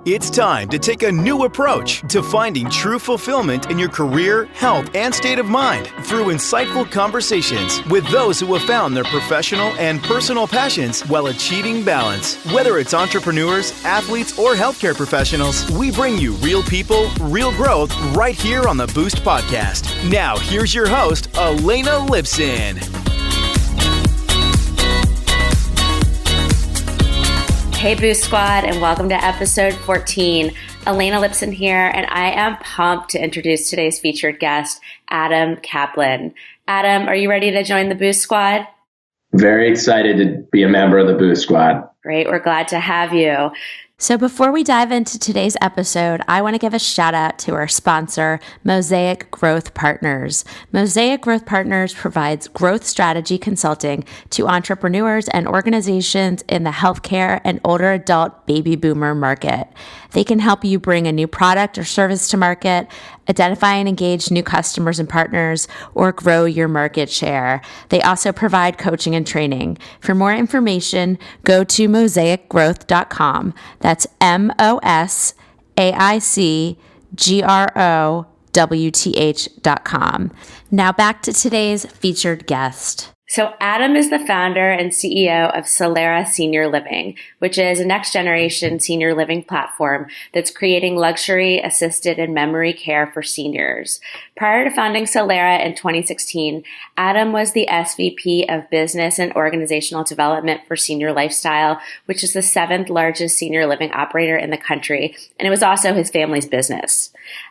It's time to take a new approach to finding true fulfillment in your career, health, and state of mind through insightful conversations with those who have found their professional and personal passions while achieving balance. Whether it's entrepreneurs, athletes, or healthcare professionals, we bring you real people, real growth right here on the Boost Podcast. Now, here's your host, Elena Lipson. Hey Boost Squad, and welcome to episode 14. Elena Lipson here, and I am pumped to introduce today's featured guest, Adam Kaplan. Adam, are you ready to join the Boost Squad? Very excited to be a member of the Boost Squad. Great, we're glad to have you. So before we dive into today's episode, I want to give a shout out to our sponsor, Mosaic Growth Partners. Mosaic Growth Partners provides growth strategy consulting to entrepreneurs and organizations in the healthcare and older adult baby boomer market. They can help you bring a new product or service to market, identify and engage new customers and partners, or grow your market share. They also provide coaching and training. For more information, go to mosaicgrowth.com. That's mosaicgrowth.com. Now back to today's featured guest. So Adam is the founder and CEO of Solera Senior Living, which is a next-generation senior living platform that's creating luxury, assisted, and memory care for seniors. Prior to founding Solera in 2016, Adam was the SVP of Business and Organizational Development for Senior Lifestyle, which is the 7th largest senior living operator in the country, and it was also his family's business.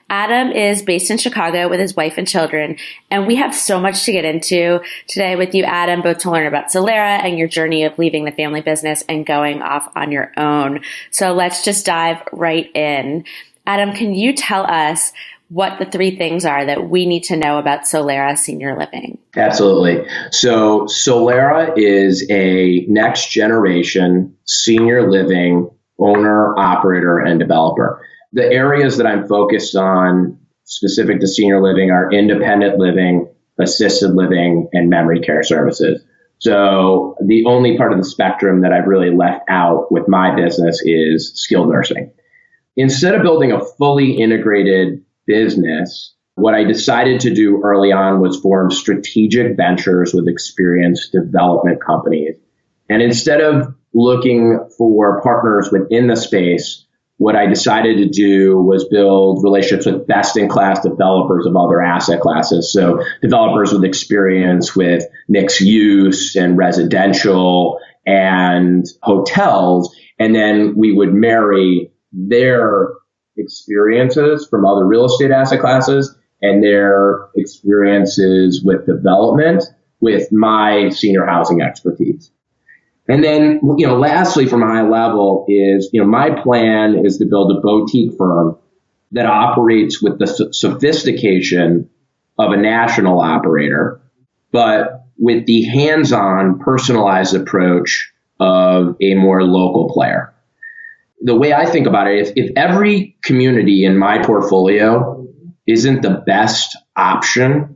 Adam is based in Chicago with his wife and children, and we have so much to get into today with you, Adam, both to learn about Solera and your journey of leaving the family business and going off on your own. So let's just dive right in. Adam, can you tell us what the 3 things are that we need to know about Solera Senior Living? Absolutely. So Solera is a next generation senior living owner, operator, and developer. The areas that I'm focused on specific to senior living are independent living, assisted living, and memory care services. So the only part of the spectrum that I've really left out with my business is skilled nursing. Instead of building a fully integrated business, what I decided to do early on was form strategic ventures with experienced development companies. And instead of looking for partners within the space, what I decided to do was build relationships with best-in-class developers of other asset classes. So developers with experience with mixed use and residential and hotels. And then we would marry their experiences from other real estate asset classes and their experiences with development with my senior housing expertise. And then, lastly, from a high level is, my plan is to build a boutique firm that operates with the sophistication of a national operator, but with the hands-on, personalized approach of a more local player. The way I think about it is if every community in my portfolio isn't the best option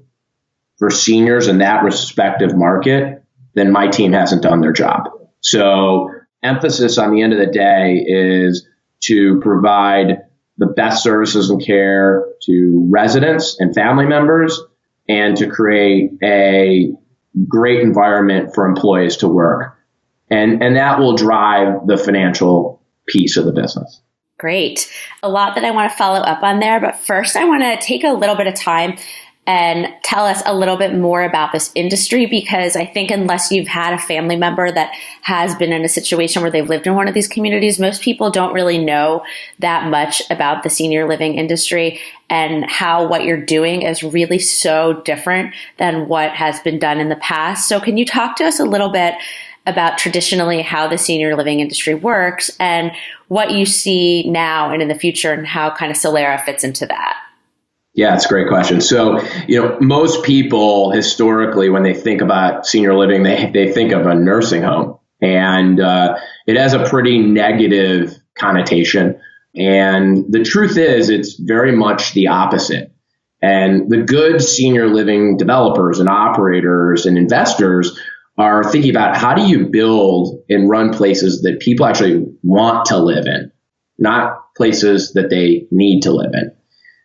for seniors in that respective market, then my team hasn't done their job. So emphasis on the end of the day is to provide the best services and care to residents and family members and to create a great environment for employees to work. And that will drive the financial piece of the business. Great. A lot that I want to follow up on there, but first I want to take a little bit of time and tell us a little bit more about this industry, because I think unless you've had a family member that has been in a situation where they've lived in one of these communities, most people don't really know that much about the senior living industry and how what you're doing is really so different than what has been done in the past. So can you talk to us a little bit about traditionally how the senior living industry works and what you see now and in the future and how kind of Solera fits into that? Yeah, it's a great question. So, most people historically, when they think about senior living, they think of a nursing home, and it has a pretty negative connotation. And the truth is, it's very much the opposite. And the good senior living developers and operators and investors are thinking about how do you build and run places that people actually want to live in, not places that they need to live in.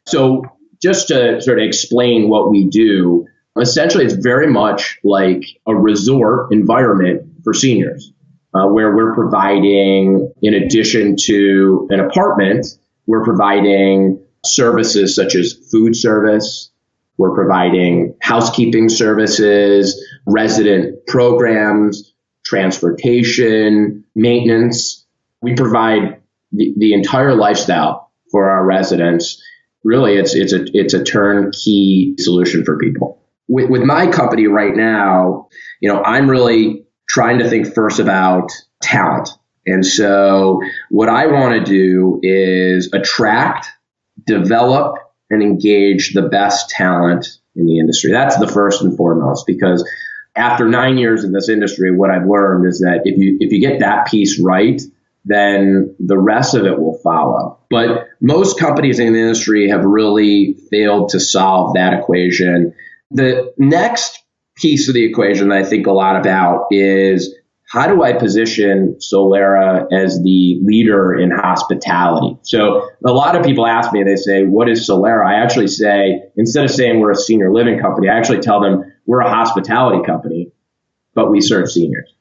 So just to sort of explain what we do, essentially it's very much like a resort environment for seniors, where we're providing, in addition to an apartment, we're providing services such as food service. We're providing housekeeping services, resident programs, transportation, maintenance. We provide the entire lifestyle for our residents. Really, it's a turnkey solution for people. With my company right now, I'm really trying to think first about talent. And so what I want to do is attract, develop, and engage the best talent in the industry. That's the first and foremost, because after 9 years in this industry, what I've learned is that if you get that piece right, then the rest of it will follow. But most companies in the industry have really failed to solve that equation. The next piece of the equation that I think a lot about is, how do I position Solera as the leader in hospitality? So a lot of people ask me, they say, what is Solera? I actually say, instead of saying we're a senior living company, I actually tell them we're a hospitality company, but we serve seniors.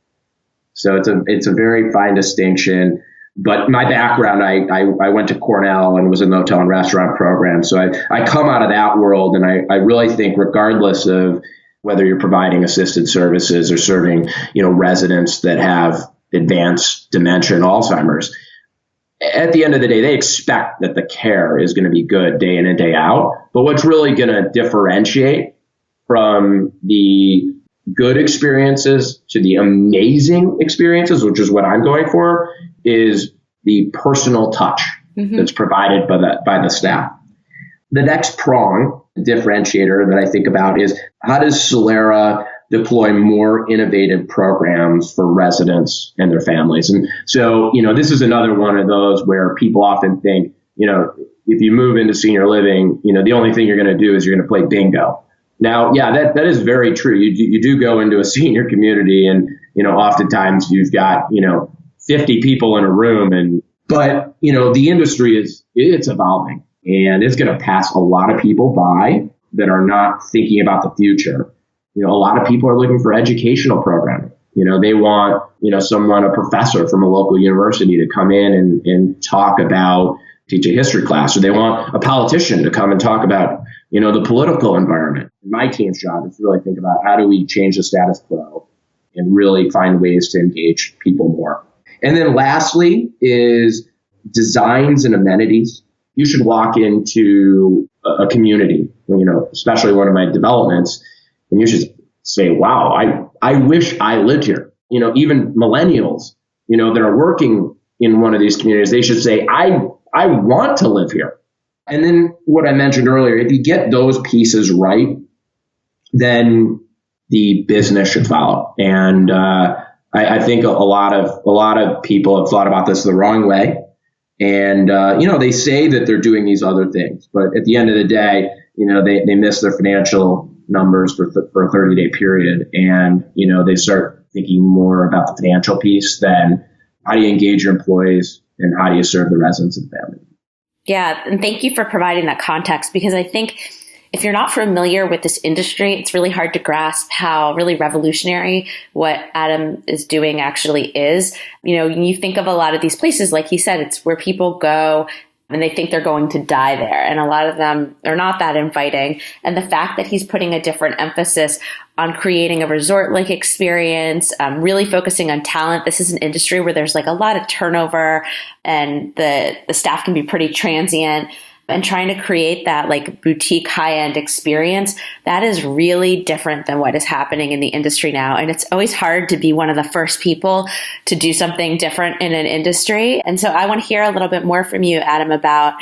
So it's a very fine distinction. But my background, I went to Cornell and was in the hotel and restaurant program. So I come out of that world, and I really think regardless of whether you're providing assisted services or serving, residents that have advanced dementia and Alzheimer's, at the end of the day, they expect that the care is going to be good day in and day out. But what's really going to differentiate from the good experiences to the amazing experiences, which is what I'm going for, is the personal touch that's provided by the staff. The next prong, differentiator that I think about is, how does Solera deploy more innovative programs for residents and their families? And so, this is another one of those where people often think, if you move into senior living, the only thing you're going to do is you're going to play bingo. Now, yeah, that is very true. You do go into a senior community, and, oftentimes you've got, 50 people in a room, but the industry it's evolving. And it's going to pass a lot of people by that are not thinking about the future. A lot of people are looking for educational programming. They want, a professor from a local university to come in and teach a history class, or they want a politician to come and talk about, the political environment. My team's job is to really think about, how do we change the status quo and really find ways to engage people more. And then lastly is designs and amenities. You should walk into a community, especially one of my developments, and you should say, wow, I wish I lived here. Even millennials, that are working in one of these communities, they should say, I want to live here. And then what I mentioned earlier, if you get those pieces right, then the business should follow. And I think a lot of people have thought about this the wrong way. And, they say that they're doing these other things, but at the end of the day, they miss their financial numbers for a 30-day period. And, they start thinking more about the financial piece than how do you engage your employees and how do you serve the residents and family. Yeah. And thank you for providing that context, because I think if you're not familiar with this industry, it's really hard to grasp how really revolutionary what Adam is doing actually is. You think of a lot of these places, like he said, it's where people go and they think they're going to die there. And a lot of them are not that inviting. And the fact that he's putting a different emphasis on creating a resort-like experience, really focusing on talent. This is an industry where there's a lot of turnover, and the staff can be pretty transient. And trying to create that boutique high-end experience, that is really different than what is happening in the industry now. And it's always hard to be one of the first people to do something different in an industry. And so I want to hear a little bit more from you, Adam, about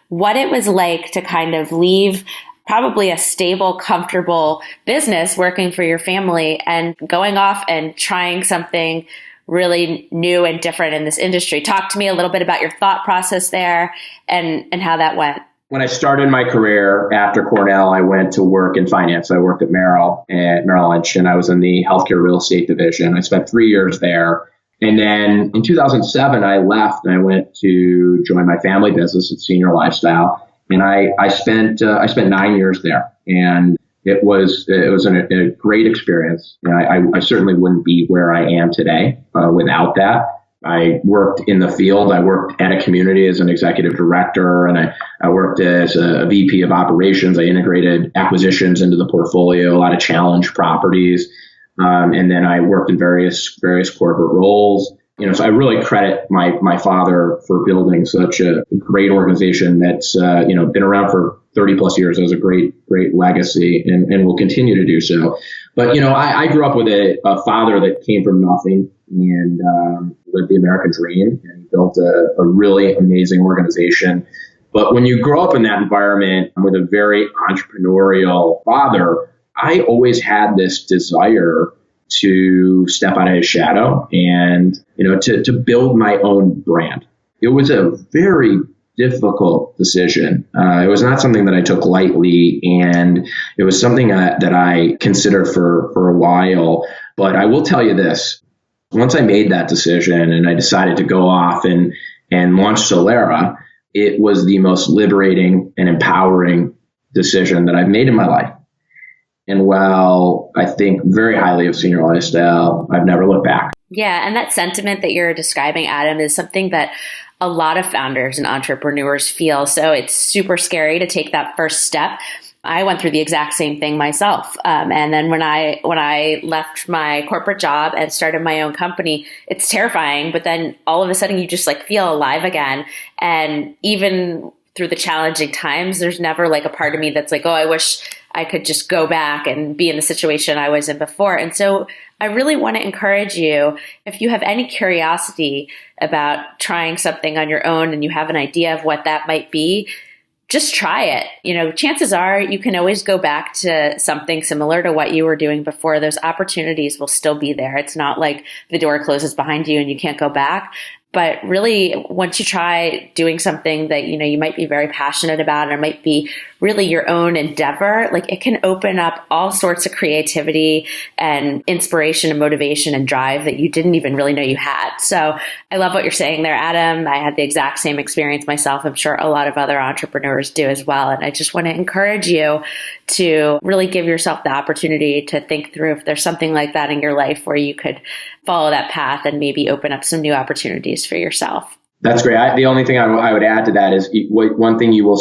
what it was like to kind of leave probably a stable, comfortable business working for your family and going off and trying something really new and different in this industry. Talk to me a little bit about your thought process there and how that went. When I started my career after Cornell, I went to work in finance. I worked at Merrill Lynch, and I was in the healthcare real estate division. I spent 3 years there. And then in 2007, I left and I went to join my family business at Senior Lifestyle. And I spent 9 years there, and it was a great experience. I certainly wouldn't be where I am today without that. I worked in the field. I worked at a community as an executive director, and I worked as a VP of operations. I integrated acquisitions into the portfolio, a lot of challenge properties. And then I worked in various corporate roles. So I really credit my father for building such a great organization that's, been around for 30 plus years. It was a great legacy and will continue to do so. But, I grew up with a father that came from nothing and lived the American dream and built a really amazing organization. But when you grow up in that environment with a very entrepreneurial father, I always had this desire to step out of his shadow and, to build my own brand. It was a very difficult decision. It was not something that I took lightly, and it was something that I considered for a while. But I will tell you this, once I made that decision and I decided to go off and launch Solera, it was the most liberating and empowering decision that I've made in my life. And while I think very highly of Senior Lifestyle, I've never looked back. Yeah. And that sentiment that you're describing, Adam, is something that a lot of founders and entrepreneurs feel. So it's super scary to take that first step. I went through the exact same thing myself. And then when I left my corporate job and started my own company, it's terrifying. But then all of a sudden you just feel alive again. And even through the challenging times, there's never a part of me that's oh, I wish I could just go back and be in the situation I was in before. And so I really want to encourage you, if you have any curiosity about trying something on your own and you have an idea of what that might be, just try it. Chances are you can always go back to something similar to what you were doing before. Those opportunities will still be there. It's not like the door closes behind you and you can't go back. But really, once you try doing something that, you might be very passionate about, or might be really your own endeavor, it can open up all sorts of creativity and inspiration and motivation and drive that you didn't even really know you had. So I love what you're saying there, Adam. I had the exact same experience myself. I'm sure a lot of other entrepreneurs do as well. And I just want to encourage you to really give yourself the opportunity to think through if there's something like that in your life where you could follow that path and maybe open up some new opportunities for yourself. That's great. The only thing I would add to that is one thing you will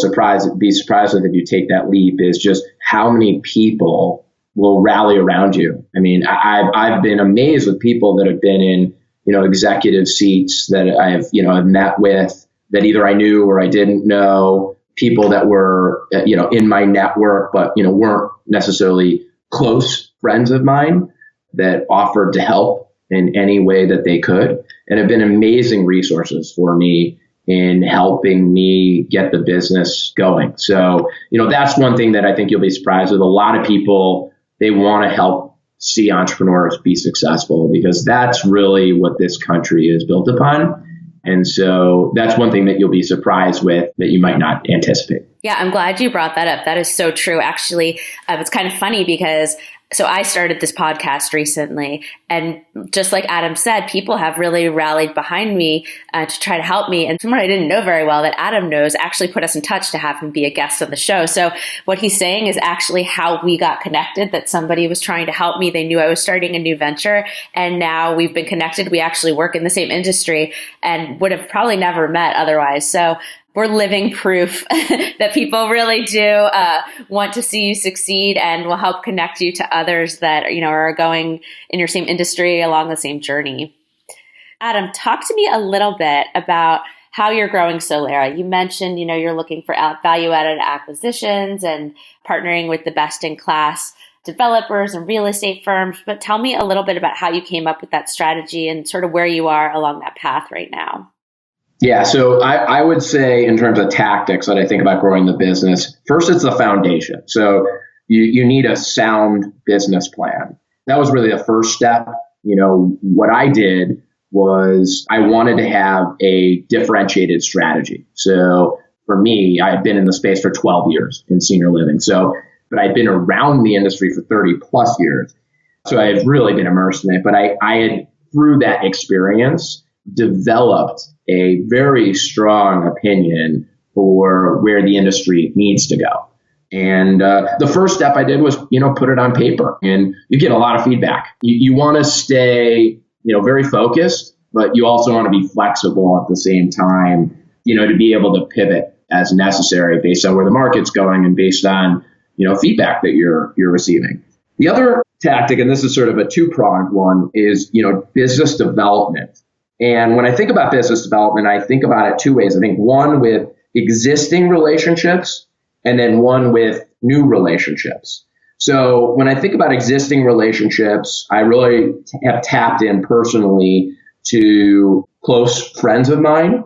be surprised with if you take that leap is just how many people will rally around you. I mean, I've been amazed with people that have been in, executive seats that I've met with that either I knew or I didn't know, people that were, in my network, but, weren't necessarily close friends of mine that offered to help in any way that they could, and have been amazing resources for me in helping me get the business going. So, that's one thing that I think you'll be surprised with. A lot of people, they want to help see entrepreneurs be successful because that's really what this country is built upon. And so that's one thing that you'll be surprised with that you might not anticipate. Yeah, I'm glad you brought that up. That is so true. Actually, it's kind of funny because so I started this podcast recently, and just like Adam said, people have really rallied behind me to try to help me. And someone I didn't know very well that Adam knows actually put us in touch to have him be a guest on the show. So what he's saying is actually how we got connected, that somebody was trying to help me. They knew I was starting a new venture, and now we've been connected. We actually work in the same industry and would have probably never met otherwise. So we're living proof that people really do want to see you succeed and will help connect you to others that are going in your same industry along the same journey. Adam, talk to me a little bit about how you're growing Solera. You mentioned, you're looking for value-added acquisitions and partnering with the best-in-class developers and real estate firms. But tell me a little bit about how you came up with that strategy and sort of where you are along that path right now. Yeah, so I would say in terms of tactics that I think about growing the business, first it's the foundation. So you need a sound business plan. That was really the first step. What I did was I wanted to have a differentiated strategy. So for me, I had been in the space for 12 years in senior living. But I'd been around the industry for 30 plus years. So I had really been immersed in it. But I had through that experience, developed a very strong opinion for where the industry needs to go. And the first step I did was, put it on paper, and you get a lot of feedback. You want to stay, very focused, but you also want to be flexible at the same time, to be able to pivot as necessary based on where the market's going and based on, feedback that you're receiving. The other tactic, and this is sort of a two-pronged one, is, business development. And when I think about business development, I think about it two ways. I think one with existing relationships and then one with new relationships. So when I think about existing relationships, I really have tapped in personally to close friends of mine,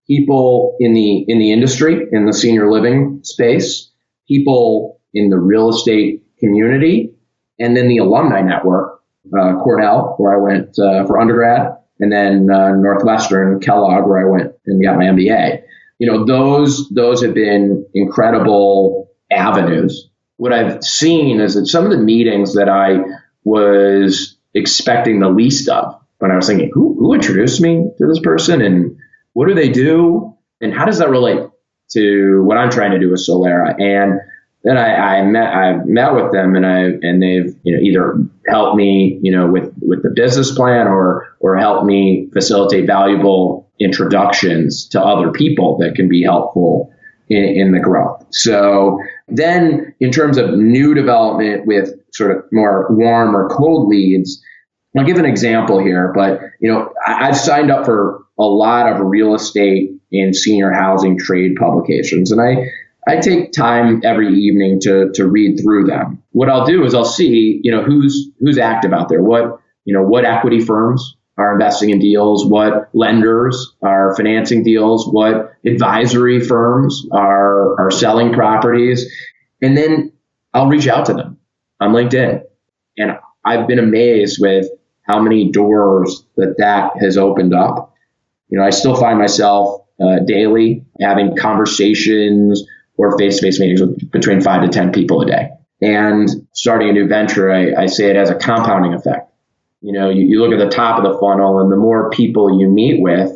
people in the industry, in the senior living space, people in the real estate community, and then the alumni network, Cornell, where I went for undergrad, and then Northwestern, Kellogg, where I went and got my MBA. Those have been incredible avenues. What I've seen is that some of the meetings that I was expecting the least of, when I was thinking, who introduced me to this person, and what do they do, and how does that relate to what I'm trying to do with Solera? And then I met with them, and they've either helped me with the business plan or helped me facilitate valuable introductions to other people that can be helpful in the growth. So then, in terms of new development with sort of more warm or cold leads, I'll give an example here. But I've signed up for a lot of real estate and senior housing trade publications, and I take time every evening to read through them. What I'll do is I'll see, who's active out there, what equity firms are investing in deals, what lenders are financing deals, what advisory firms are selling properties. And then I'll reach out to them on LinkedIn. And I've been amazed with how many doors that has opened up. I still find myself daily having conversations or face-to-face meetings with between 5 to 10 people a day. And starting a new venture, I say it has a compounding effect. You look at the top of the funnel, and the more people you meet with,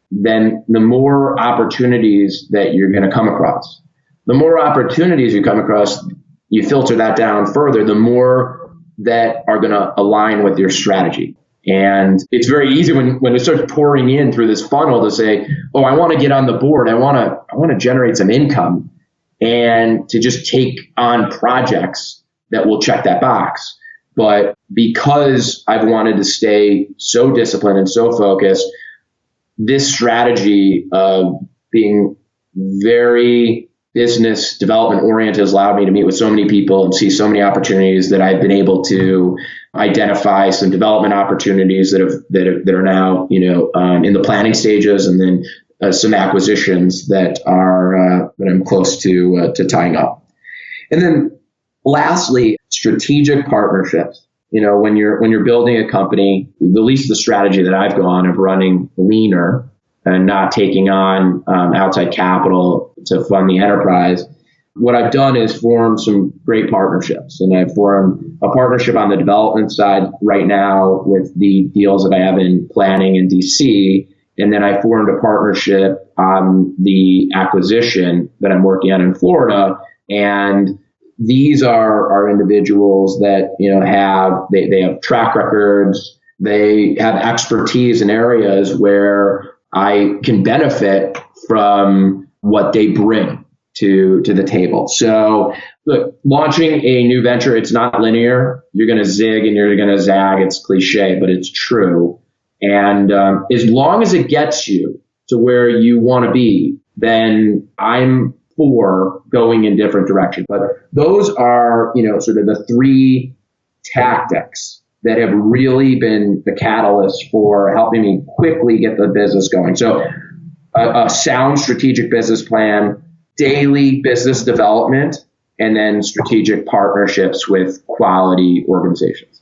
then the more opportunities that you're going to come across. The more opportunities you come across, you filter that down further, the more that are going to align with your strategy. And it's very easy when it starts pouring in through this funnel to say, oh, I want to get on the board. I want to generate some income, and to just take on projects that will check that box. But because I've wanted to stay so disciplined and so focused, this strategy of being very business development oriented has allowed me to meet with so many people and see so many opportunities that I've been able to identify some development opportunities that are now in the planning stages, and then some acquisitions that I'm close to tying up. And then lastly, strategic partnerships. When you're building a company, at least the strategy that I've gone of running leaner and not taking on outside capital to fund the enterprise, what I've done is form some great partnerships. And I've formed a partnership on the development side right now with the deals that I have in planning in DC. And then I formed a partnership on the acquisition that I'm working on in Florida. And these are individuals that they have track records, they have expertise in areas where I can benefit from what they bring to the table. So look, launching a new venture, it's not linear. You're going to zig and you're going to zag. It's cliche, but it's true. And as long as it gets you to where you want to be, then I'm for going in different directions. But those are, sort of the three tactics that have really been the catalyst for helping me quickly get the business going. So a sound strategic business plan, daily business development, and then strategic partnerships with quality organizations.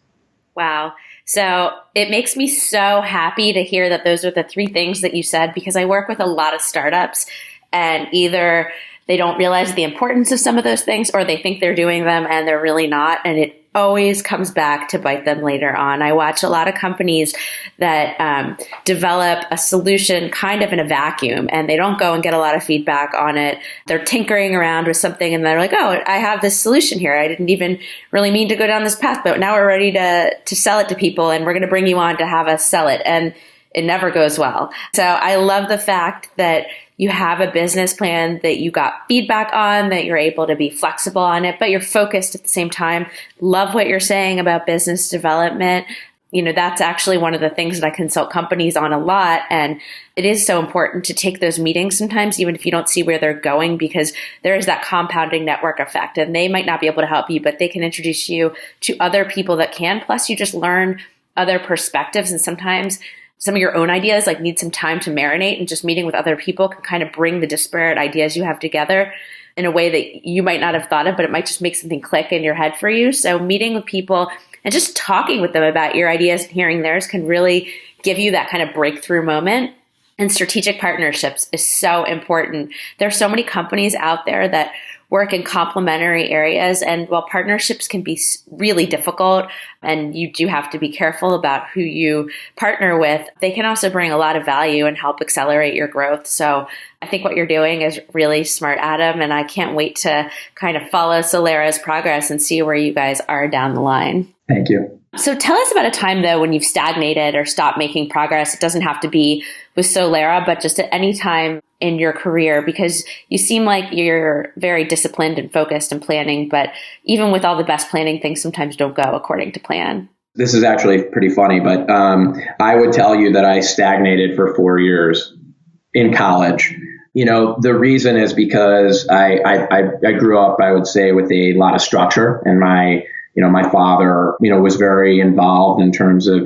Wow. So it makes me so happy to hear that those are the three things that you said, because I work with a lot of startups, and either they don't realize the importance of some of those things, or they think they're doing them and they're really not. And always comes back to bite them later on. I watch a lot of companies that develop a solution kind of in a vacuum, and they don't go and get a lot of feedback on it. They're tinkering around with something and they're like, oh, I have this solution here. I didn't even really mean to go down this path, but now we're ready to sell it to people, and we're going to bring you on to have us sell it. And it never goes well. So I love the fact that you have a business plan that you got feedback on, that you're able to be flexible on it, but you're focused at the same time. Love what you're saying about business development. That's actually one of the things that I consult companies on a lot. And it is so important to take those meetings sometimes, even if you don't see where they're going, because there is that compounding network effect, and they might not be able to help you, but they can introduce you to other people that can. Plus you just learn other perspectives, and sometimes some of your own ideas need some time to marinate, and just meeting with other people can kind of bring the disparate ideas you have together in a way that you might not have thought of, but it might just make something click in your head for you. So meeting with people and just talking with them about your ideas and hearing theirs can really give you that kind of breakthrough moment. And strategic partnerships is so important. There are so many companies out there that work in complementary areas. And while partnerships can be really difficult, and you do have to be careful about who you partner with, they can also bring a lot of value and help accelerate your growth. So I think what you're doing is really smart, Adam, and I can't wait to kind of follow Solera's progress and see where you guys are down the line. Thank you. So tell us about a time, though, when you've stagnated or stopped making progress. It doesn't have to be with Solera, but just at any time in your career, because you seem like you're very disciplined and focused and planning, but even with all the best planning, things sometimes don't go according to plan. This is actually pretty funny, but I would tell you that I stagnated for 4 years in college. The reason is because I grew up, I would say, with a lot of structure, and my father, was very involved in terms of,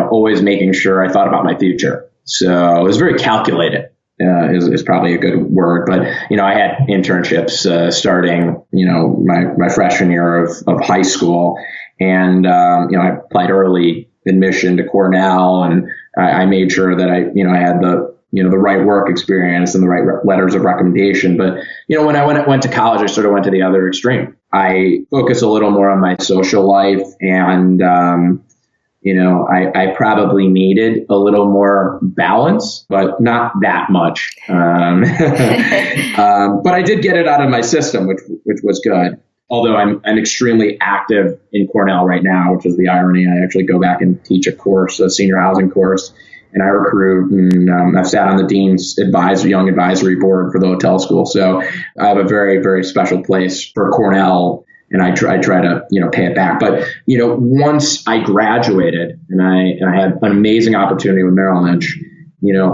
always making sure I thought about my future. So it was very calculated, is probably a good word. But, I had internships starting, my freshman year of high school. And, I applied early admission to Cornell, and I made sure that I had the right work experience and the right letters of recommendation. But, when I went to college, I sort of went to the other extreme. I focus a little more on my social life, and, I probably needed a little more balance, but not that much. But I did get it out of my system, which was good. Although I'm extremely active in Cornell right now, which is the irony. I actually go back and teach a course, a senior housing course, and I recruit, and I've sat on the dean's young advisory board for the hotel school. So I have a very, very special place for Cornell, and I try to, pay it back. But, once I graduated and I had an amazing opportunity with Merrill Lynch,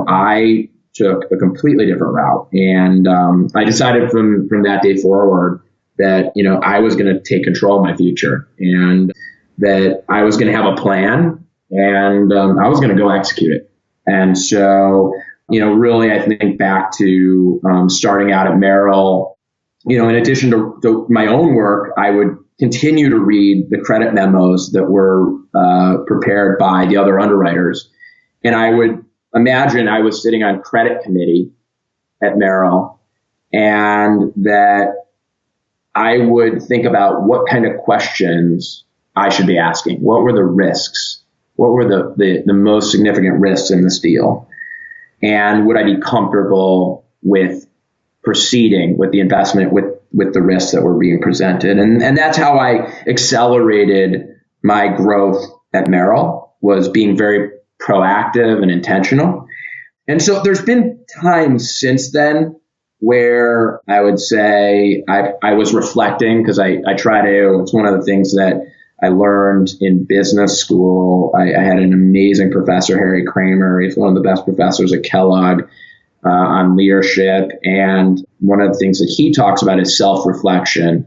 I took a completely different route. And I decided from that day forward that, I was going to take control of my future, and that I was going to have a plan, and I was going to go execute it. And so, really, I think back to starting out at Merrill, in addition to my own work, I would continue to read the credit memos that were prepared by the other underwriters. And I would imagine I was sitting on credit committee at Merrill, and that I would think about what kind of questions I should be asking. What were the risks? What were the most significant risks in this deal? And would I be comfortable with proceeding with the investment with the risks that were being presented? And that's how I accelerated my growth at Merrill, was being very proactive and intentional. And so there's been times since then where I would say I was reflecting, because I try to, it's one of the things that I learned in business school. I had an amazing professor, Harry Kramer. He's one of the best professors at Kellogg on leadership. And one of the things that he talks about is self-reflection,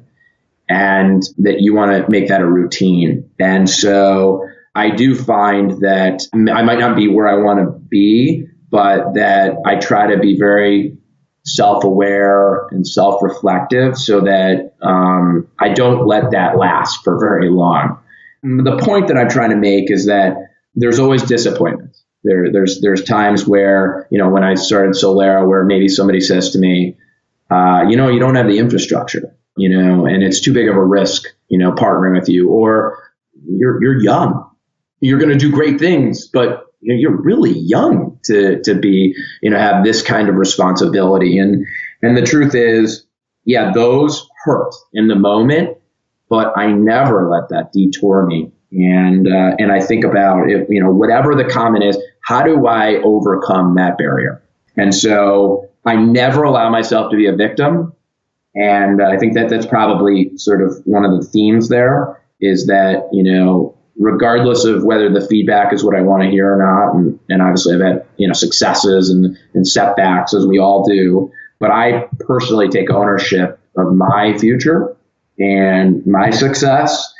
and that you want to make that a routine. And so I do find that I might not be where I want to be, but that I try to be very self-aware and self-reflective, so that I don't let that last for very long. The point that I'm trying to make is that there's always disappointments. There's times where, when I started Solera, where maybe somebody says to me, you don't have the infrastructure, and it's too big of a risk, partnering with you, or you're young. You're going to do great things, but you're really young to be, have this kind of responsibility. And the truth is, yeah, those hurt in the moment, but I never let that detour me. And I think about it, whatever the comment is, how do I overcome that barrier? And so I never allow myself to be a victim. And I think that's probably sort of one of the themes there, is that, regardless of whether the feedback is what I want to hear or not, and obviously I've had, successes and setbacks, as we all do, but I personally take ownership of my future and my success.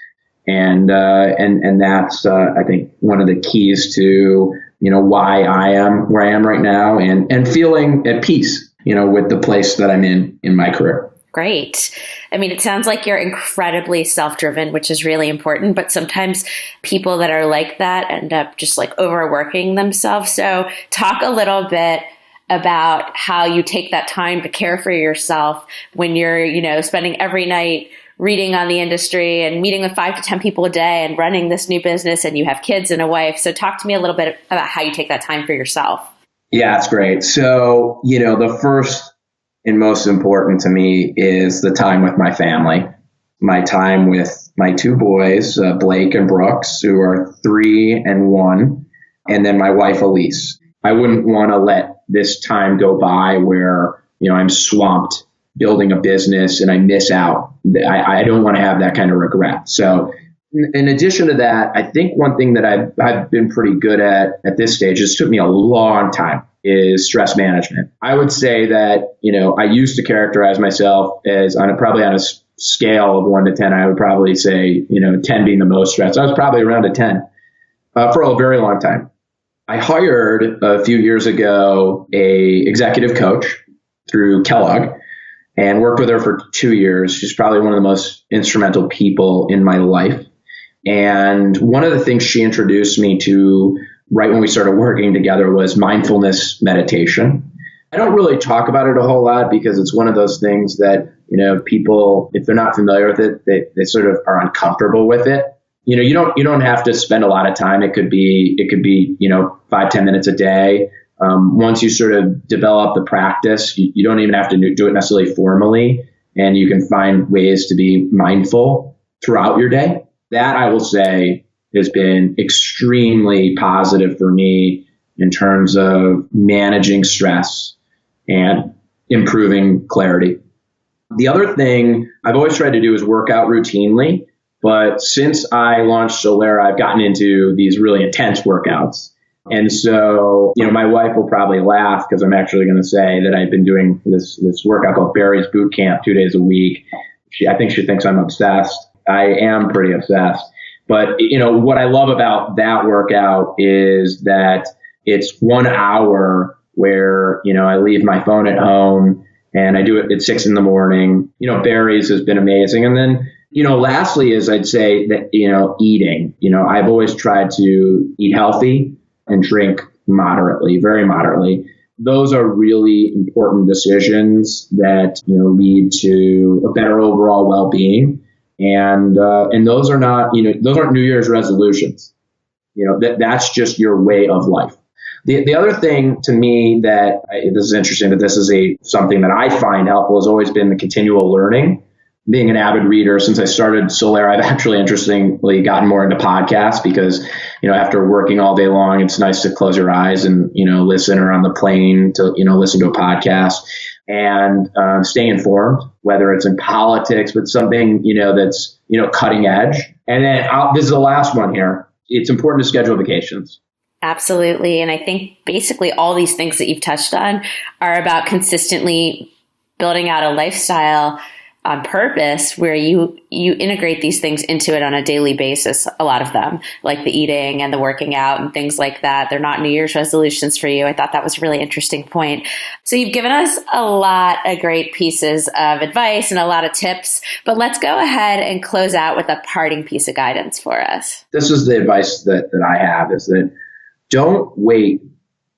And that's, I think, one of the keys to, why I am where I am right now, and feeling at peace, with the place that I'm in my career. Great. I mean, it sounds like you're incredibly self-driven, which is really important, but sometimes people that are like that end up just like overworking themselves. So talk a little bit about how you take that time to care for yourself when you're, spending every night reading on the industry and meeting with 5 to 10 people a day and running this new business, and you have kids and a wife. So talk to me a little bit about how you take that time for yourself. Yeah, that's great. So, the first and most important to me is the time with my family, my time with my 2 boys, Blake and Brooks, who are 3 and 1, and then my wife, Elise. I wouldn't want to let this time go by where, I'm swamped building a business and I miss out. I don't want to have that kind of regret. So in addition to that, I think one thing that I've been pretty good at this stage, it took me a long time, is stress management. I would say that, I used to characterize myself as probably on a scale of 1 to 10, I would probably say, 10 being the most stressed. I was probably around a 10 for a very long time. I hired a few years ago a executive coach through Kellogg and worked with her for 2 years. She's probably one of the most instrumental people in my life. And one of the things she introduced me to right when we started working together was mindfulness meditation. I don't really talk about it a whole lot because it's one of those things that, people, if they're not familiar with it, they sort of are uncomfortable with it. You don't have to spend a lot of time. It could be 5-10 minutes a day. Once you sort of develop the practice, you don't even have to do it necessarily formally, and you can find ways to be mindful throughout your day. That, I will say, has been extremely positive for me in terms of managing stress and improving clarity. The other thing I've always tried to do is work out routinely, but since I launched Solera, I've gotten into these really intense workouts. And so, my wife will probably laugh because I'm actually going to say that I've been doing this workout called Barry's Boot Camp 2 days a week. I think she thinks I'm obsessed. I am pretty obsessed. But, what I love about that workout is that it's 1 hour where, I leave my phone at home and I do it at 6 a.m. Barry's has been amazing. And then, lastly is I'd say that, eating, I've always tried to eat healthy and drink moderately, very moderately. Those are really important decisions that, lead to a better overall well-being. And those are not, those aren't New Year's resolutions. That's just your way of life. The other thing to me that this is interesting, but this is something that I find helpful has always been the continual learning. Being an avid reader, since I started Solera, I've actually interestingly gotten more into podcasts because, after working all day long, it's nice to close your eyes and, listen, or on the plane to, listen to a podcast and stay informed, whether it's in politics, but something, that's, cutting edge. And then this is the last one here. It's important to schedule vacations. Absolutely. And I think basically all these things that you've touched on are about consistently building out a lifestyle on purpose where you integrate these things into it on a daily basis, a lot of them, like the eating and the working out and things like that. They're not New Year's resolutions for you. I thought that was a really interesting point. So you've given us a lot of great pieces of advice and a lot of tips, but let's go ahead and close out with a parting piece of guidance for us. This is the advice that I have, is that don't wait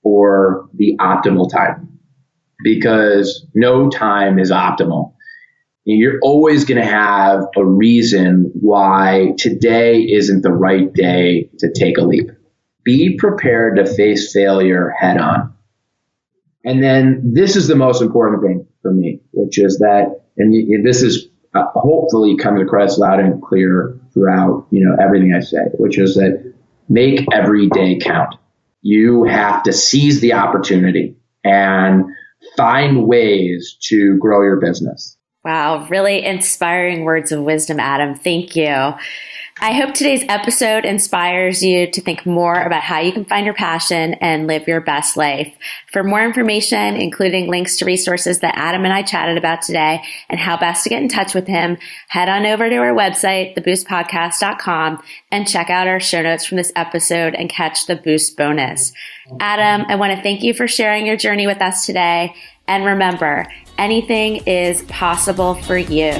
for the optimal time, because no time is optimal. You're always going to have a reason why today isn't the right day to take a leap. Be prepared to face failure head on. And then this is the most important thing for me, which is that, and this is hopefully comes across loud and clear throughout, everything I say, which is that make every day count. You have to seize the opportunity and find ways to grow your business. Wow, really inspiring words of wisdom, Adam. Thank you. I hope today's episode inspires you to think more about how you can find your passion and live your best life. For more information, including links to resources that Adam and I chatted about today and how best to get in touch with him, head on over to our website, theboostpodcast.com, and check out our show notes from this episode and catch the Boost bonus. Adam, I want to thank you for sharing your journey with us today. And remember, anything is possible for you.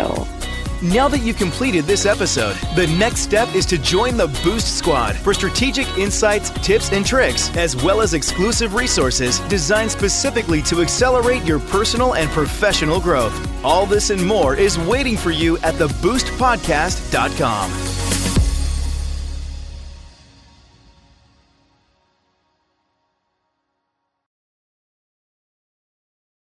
Now that you've completed this episode, the next step is to join the Boost Squad for strategic insights, tips, and tricks, as well as exclusive resources designed specifically to accelerate your personal and professional growth. All this and more is waiting for you at theboostpodcast.com.